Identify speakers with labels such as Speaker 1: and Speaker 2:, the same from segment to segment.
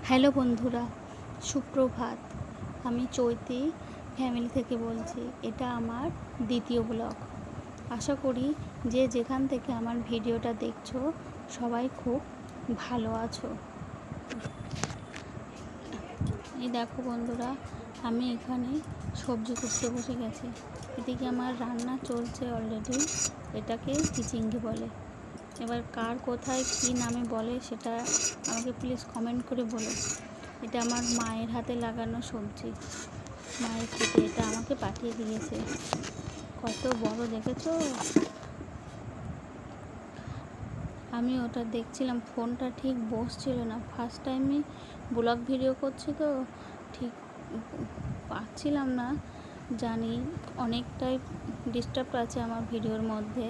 Speaker 1: Hello বন্ধুরা, সুপ্রভাত। আমি চৈতি ফ্যামিলি থেকে বলছি। এটা আমার দ্বিতীয় ব্লগ। আশা করি যে যেখান থেকে আমার ভিডিওটা দেখছো সবাই খুব ভালো আছো। এই দেখো বন্ধুরা, আমি এখানে সবজি কুটতে বসে গেছি। এদিকে আমার রান্না চলছে অলরেডি। এটাকে চিচিঙ্গি বলে। এবার কার কোথায় কী নামে বলে সেটা আমাকে প্লিজ কমেন্ট করে বলো। এটা আমার মায়ের হাতে লাগানো সবজি। মায়ের থেকে এটা আমাকে পাঠিয়ে দিয়েছে। কত বড় দেখেছো? আমি ওটা দেখছিলাম, ফোনটা ঠিক বসছিল না। ফার্স্ট টাইমে ব্লগ ভিডিও করছি তো ঠিক পাচ্ছিলাম না। জানি অনেকটাই ডিস্টার্ব আছে আমার ভিডিওর মধ্যে।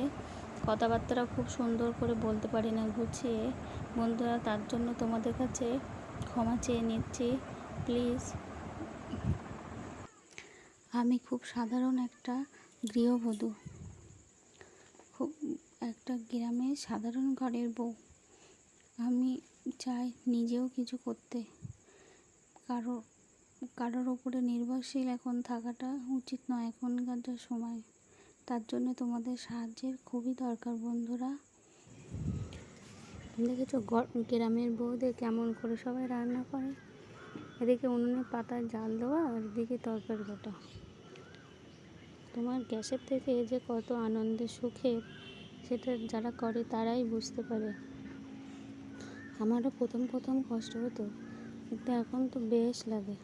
Speaker 1: কথাবার্তা খুব সুন্দর করে বলতে পারি না গুছিয়ে। বন্ধুরা, তার জন্য তোমাদের কাছে ক্ষমা চেয়ে নিচ্ছি প্লিজ। আমি খুব সাধারণ একটা গৃহবধূ, খুব একটা গ্রামের সাধারণ ঘরের বউ। আমি চাই নিজেও কিছু করতে। কারোর ওপরে নির্ভরশীল এখন থাকাটা উচিত নয় এখনকার যা সময়। তার জন্য তোমাদের সাহায্যের খুবই দরকার বন্ধুরা। দেখেছো গ্রামের বউদের কেমন করে সবাই রান্না করে? এদিকে উনুনে পাতায় জাল দেওয়া আর এদিকে তরকারি কাটা। তোমার গ্যাসের থেকে যে কত আনন্দের সুখের, সেটা যারা করে তারাই বুঝতে পারে। আমারও প্রথম কষ্ট হতো, কিন্তু এখন তো বেশ লাগে।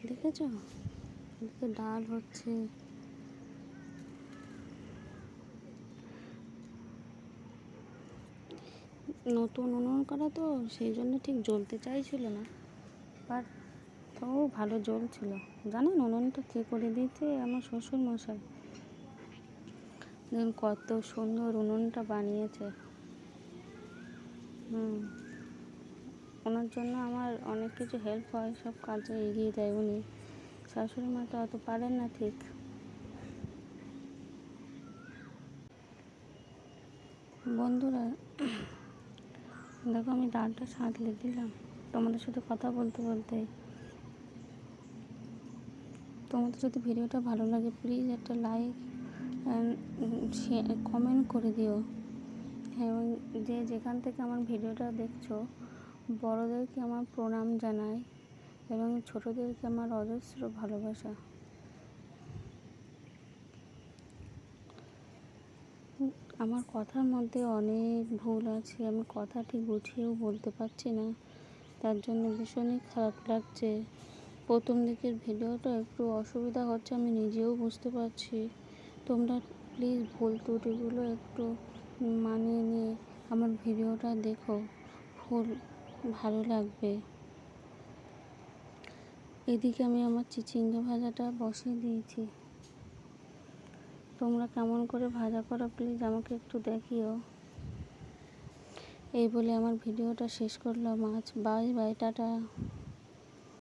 Speaker 1: দেখেছো, এদিকে ডাল হচ্ছে। নতুন উনুন করা তো সেই জন্য ঠিক জ্বলতে চাইছিল না, বাট তো ভালো জ্বলছিল। জানেন উনুনটা কে করে দিয়েছে? আমার শ্বশুর মশাই। দেখুন কত সুন্দর উনুনটা বানিয়েছে। ওনার জন্য আমার অনেক কিছু হেল্প হয়, সব কাজে এগিয়ে যায় উনি। শাশুড়ি মা তো অত পারেন না ঠিক। বন্ধুরা দেখো, আমি ডালটা সাঁতলে দিলাম তোমাদের সাথে কথা বলতে বলতে। তোমাদের যদি ভিডিওটা ভালো লাগে প্লিজ একটা লাইক অ্যান্ড কমেন্ট করে দিও। এবং যে যেখান থেকে আমার ভিডিওটা দেখছো, বড়োদেরকে আমার প্রণাম জানাই এবং ছোটোদেরকে আমার অজস্র ভালোবাসা। আমার কথার মধ্যে অনেক ভুল আছে, আমি কথা ঠিক গুছিয়েও বলতে পারছি না, তার জন্য ভীষণই খারাপ লাগছে। প্রথম দিকের ভিডিওটা একটু অসুবিধা হচ্ছে, আমি নিজেও বুঝতে পারছি। তোমরা প্লিজ ভুল ত্রুটিগুলো একটু মানিয়ে নিয়ে আমার ভিডিওটা দেখো, ফুল ভালো লাগবে। এদিকে আমি আমার চিচিঙ্গা ভাজাটা বসিয়ে দিয়েছি। তোমরা কেমন করে ভাজা করো প্লিজ আমাকে একটু দেখিও। এই বলে আমার ভিডিওটা শেষ করলাম আজ। Bye bye, tata.